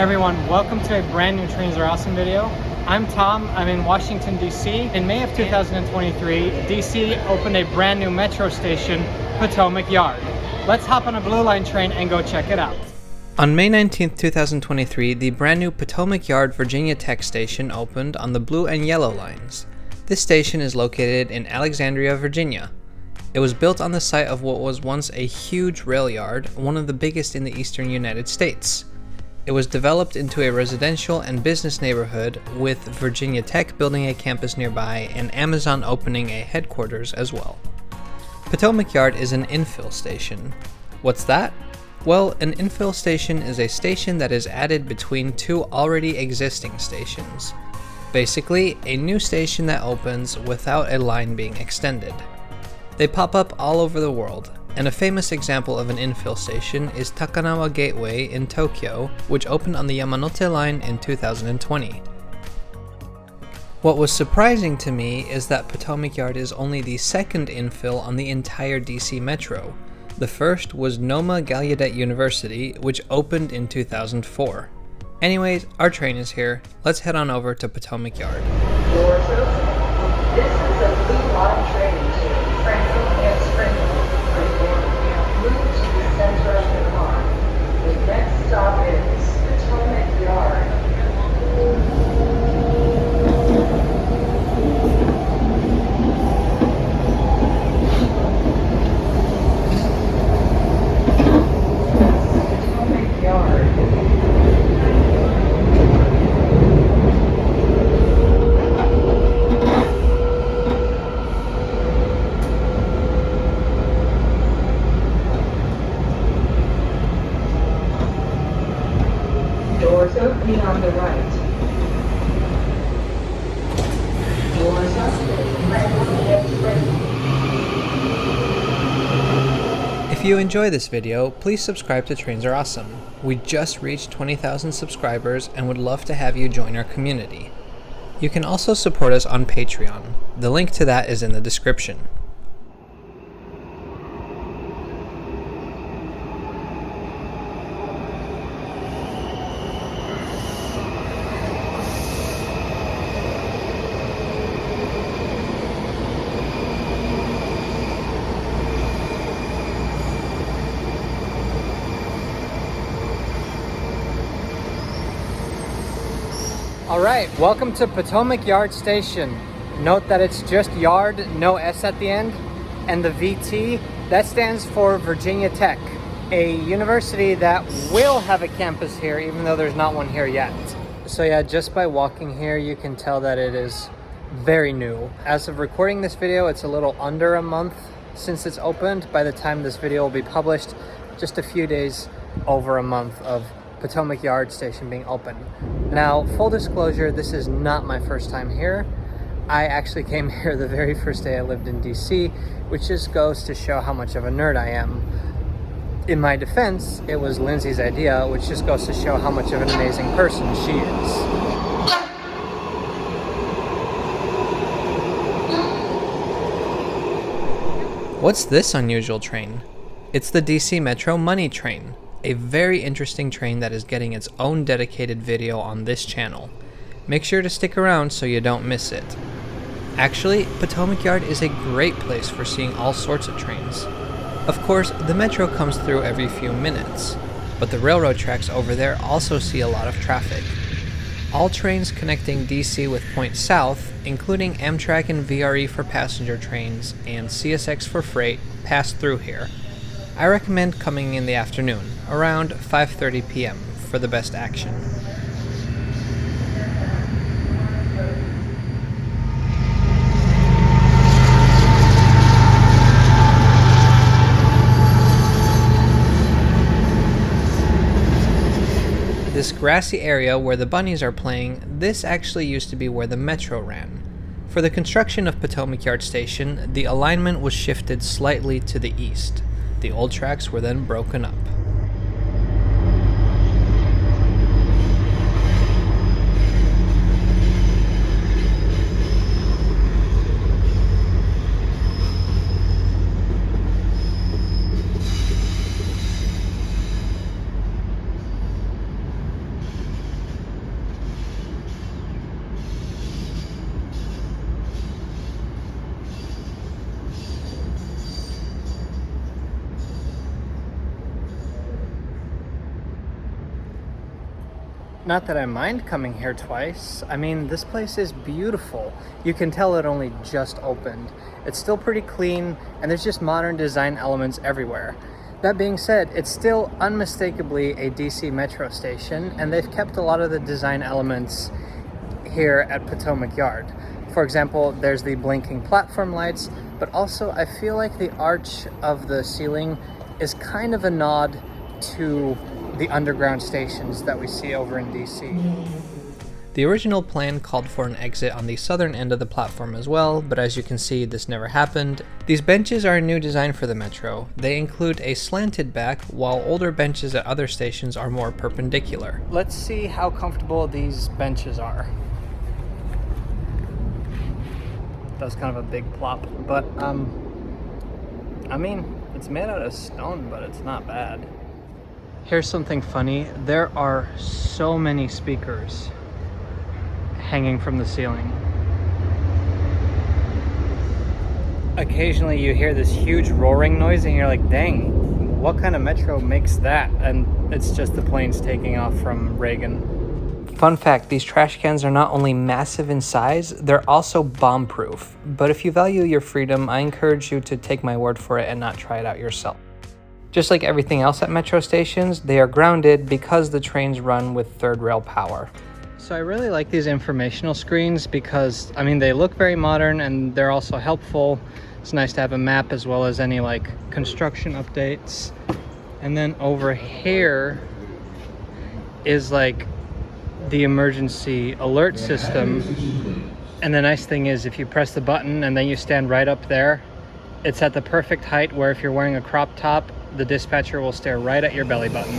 everyone, welcome to a brand new Trains Are Awesome video. I'm Tom, I'm in Washington, D.C. In May of 2023, D.C. opened a brand new metro station, Potomac Yard. Let's hop on a Blue Line train and go check it out. On May 19, 2023, the brand new Potomac Yard Virginia Tech station opened on the blue and yellow lines. This station is located in Alexandria, Virginia. It was built on the site of what was once a huge rail yard, one of the biggest in the eastern United States. It was developed into a residential and business neighborhood, with Virginia Tech building a campus nearby and Amazon opening a headquarters as well. Potomac Yard is an infill station. What's that? Well, an infill station is a station that is added between two already existing stations. Basically, a new station that opens without a line being extended. They pop up all over the world, and a famous example of an infill station is Takanawa Gateway in Tokyo, which opened on the Yamanote line in 2020. What was surprising to me is that Potomac Yard is only the second infill on the entire DC Metro. The first was Noma Gallaudet University, which opened in 2004. Anyways, our train is here. Let's head on over to Potomac Yard. Doors open. This is a Blue Line train to Frankfurt and Springfield. Move to the center of the car. The next stop is Potomac Yard. Potomac Yard. Doors opening on the right. Doors opening. If you enjoy this video, please subscribe to Trains Are Awesome. We just reached 20,000 subscribers and would love to have you join our community. You can also support us on Patreon. The link to that is in the description. Alright, welcome to Potomac Yard Station. Note that it's just Yard, no S at the end, and the VT, that stands for Virginia Tech, a university that will have a campus here even though there's not one here yet. So yeah, just by walking here you can tell that it is very new. As of recording this video, it's a little under a month since it's opened. By the time this video will be published, just a few days over a month of Potomac Yard Station being open. Now, full disclosure, this is not my first time here. I actually came here the very first day I lived in DC, which just goes to show how much of a nerd I am. In my defense, it was Lindsay's idea, which just goes to show how much of an amazing person she is. What's this unusual train? It's the DC Metro Money Train, a very interesting train that is getting its own dedicated video on this channel. Make sure to stick around so you don't miss it. Actually, Potomac Yard is a great place for seeing all sorts of trains. Of course, the metro comes through every few minutes, but the railroad tracks over there also see a lot of traffic. All trains connecting DC with points south, including Amtrak and VRE for passenger trains and CSX for freight, pass through here. I recommend coming in the afternoon, around 5:30 p.m. for the best action. This grassy area where the bunnies are playing, this actually used to be where the metro ran. For the construction of Potomac Yard Station, the alignment was shifted slightly to the east. The old tracks were then broken up. Not that I mind coming here twice. I mean, this place is beautiful. You can tell it only just opened. It's still pretty clean, and there's just modern design elements everywhere. That being said, it's still unmistakably a DC Metro station, and they've kept a lot of the design elements here at Potomac Yard. For example, there's the blinking platform lights, but also I feel like the arch of the ceiling is kind of a nod to the underground stations that we see over in DC. The original plan called for an exit on the southern end of the platform as well, but as you can see, this never happened. These benches are a new design for the Metro. They include a slanted back, while older benches at other stations are more perpendicular. Let's see how comfortable these benches are. That was kind of a big plop, but I mean, it's made out of stone, but it's not bad. Here's something funny. There are so many speakers hanging from the ceiling. Occasionally you hear this huge roaring noise and you're like, dang, what kind of Metro makes that? And it's just the planes taking off from Reagan. Fun fact, these trash cans are not only massive in size, they're also bomb-proof. But if you value your freedom, I encourage you to take my word for it and not try it out yourself. Just like everything else at Metro stations, they are grounded because the trains run with third rail power. So I really like these informational screens because, I mean, they look very modern and they're also helpful. It's nice to have a map as well as any like construction updates. And then over here is like the emergency alert system. And the nice thing is if you press the button and then you stand right up there, it's at the perfect height where if you're wearing a crop top, the dispatcher will stare right at your belly button.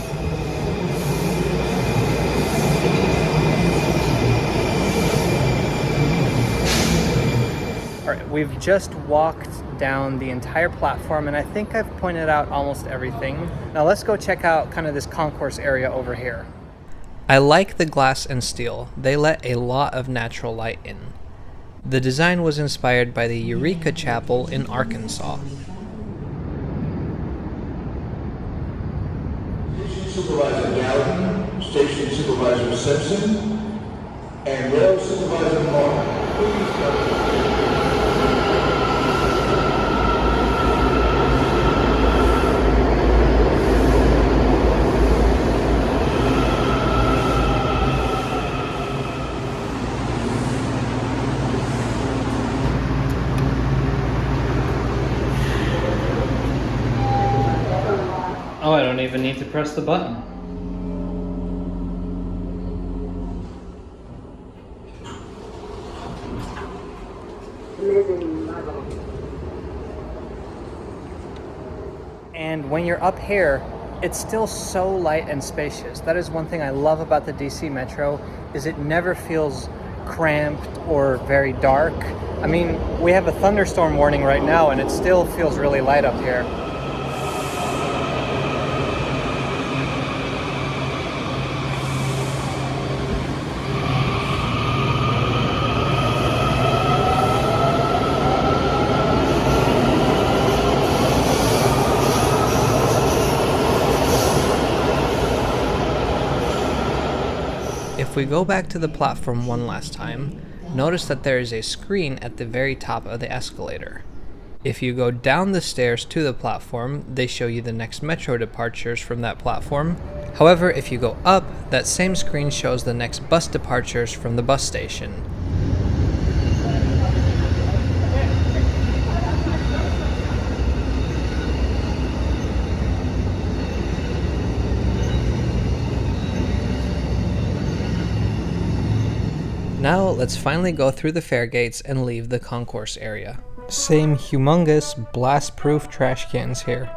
All right, we've just walked down the entire platform and I think I've pointed out almost everything. Now let's go check out kind of this concourse area over here. I like the glass and steel. They let a lot of natural light in. The design was inspired by the Eureka Chapel in Arkansas. Supervisor Gallagher, Station Supervisor Simpson, and Rail Supervisor Martin. Please come. Oh, I don't even need to press the button. And when you're up here, it's still so light and spacious. That is one thing I love about the DC Metro, is it never feels cramped or very dark. I mean, we have a thunderstorm warning right now and it still feels really light up here. If we go back to the platform one last time, notice that there is a screen at the very top of the escalator. If you go down the stairs to the platform, they show you the next Metro departures from that platform. However, if you go up, that same screen shows the next bus departures from the bus station. Now let's finally go through the fare gates and leave the concourse area. Same humongous blast-proof trash cans here.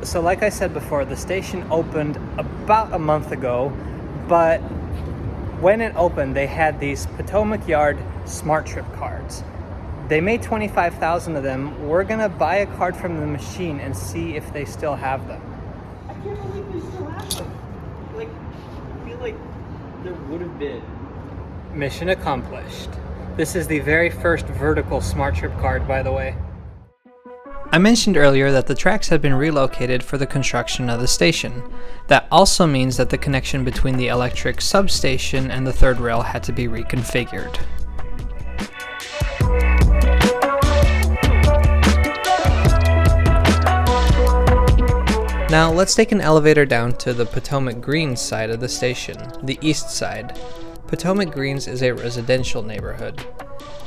So like I said before, the station opened about a month ago, but when it opened, they had these Potomac Yard SmarTrip cards. They made 25,000 of them. We're gonna buy a card from the machine and see if they still have them. I can't believe they still have them. Like, I feel like there would have been. Mission accomplished. This is the very first vertical SmarTrip card, by the way. I mentioned earlier that the tracks had been relocated for the construction of the station. That also means that the connection between the electric substation and the third rail had to be reconfigured. Now let's take an elevator down to the Potomac Greens side of the station, the east side. Potomac Greens is a residential neighborhood.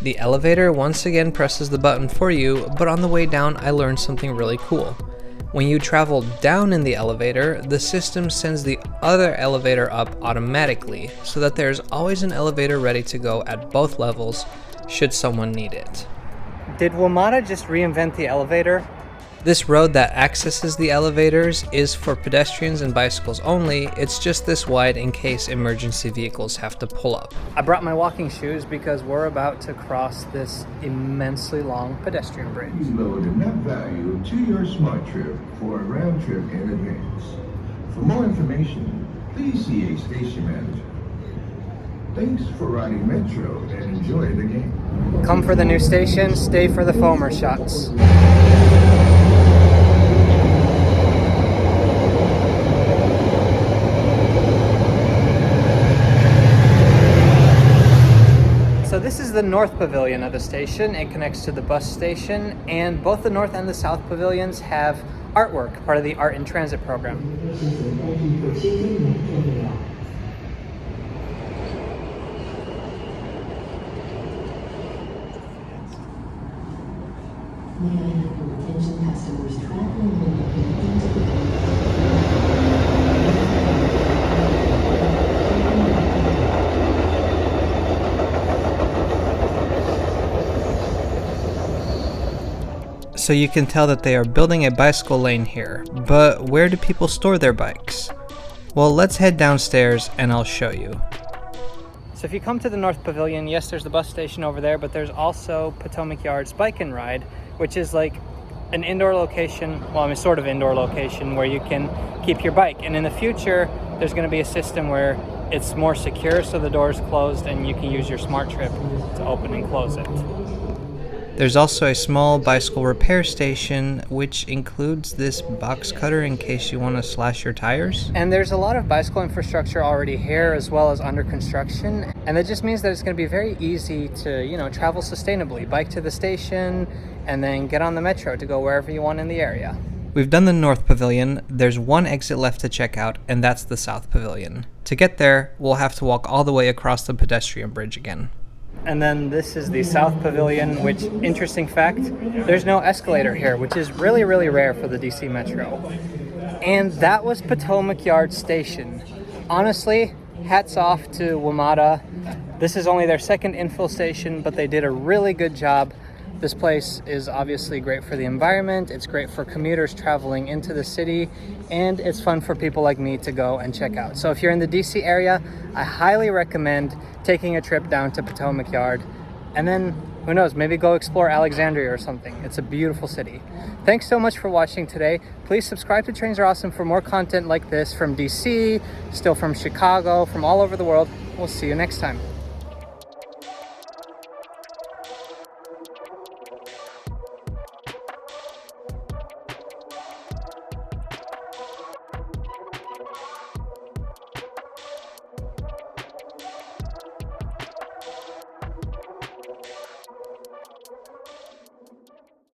The elevator once again presses the button for you, but on the way down I learned something really cool. When you travel down in the elevator, the system sends the other elevator up automatically, so that there's always an elevator ready to go at both levels should someone need it. Did WMATA just reinvent the elevator? This road that accesses the elevators is for pedestrians and bicycles only. It's just this wide in case emergency vehicles have to pull up. I brought my walking shoes because we're about to cross this immensely long pedestrian bridge. Please load enough value to your SmarTrip for a round trip in advance. For more information, please see a station manager. Thanks for riding Metro and enjoy the game. Come for the new station, stay for the foamer shots. So this is the North Pavilion of the station. It connects to the bus station, and both the North and the South Pavilions have artwork, part of the Art in Transit program. May I have your attention, customers traveling and looking into the So you can tell that they are building a bicycle lane here, but where do people store their bikes? Well, let's head downstairs and I'll show you. So if you come to the North Pavilion, yes, there's the bus station over there, but there's also Potomac Yard's Bike and Ride, which is like an indoor location, well, I mean, sort of indoor location where you can keep your bike. And in the future, there's going to be a system where it's more secure, so the door's closed and you can use your SmarTrip to open and close it. There's also a small bicycle repair station, which includes this box cutter in case you want to slash your tires. And there's a lot of bicycle infrastructure already here as well as under construction. And that just means that it's going to be very easy to, travel sustainably. Bike to the station and then get on the metro to go wherever you want in the area. We've done the North Pavilion. There's one exit left to check out, and that's the South Pavilion. To get there, we'll have to walk all the way across the pedestrian bridge again. And then this is the South Pavilion, which, interesting fact, there's no escalator here, which is really, really rare for the DC Metro. And that was Potomac Yard Station. Honestly, hats off to WMATA. This is only their second infill station, but they did a really good job. This place is obviously great for the environment, it's great for commuters traveling into the city, and it's fun for people like me to go and check out. So if you're in the DC area, I highly recommend taking a trip down to Potomac Yard, and then, who knows, maybe go explore Alexandria or something. It's a beautiful city. Thanks so much for watching today. Please subscribe to Trains Are Awesome for more content like this from DC, still from Chicago, from all over the world. We'll see you next time.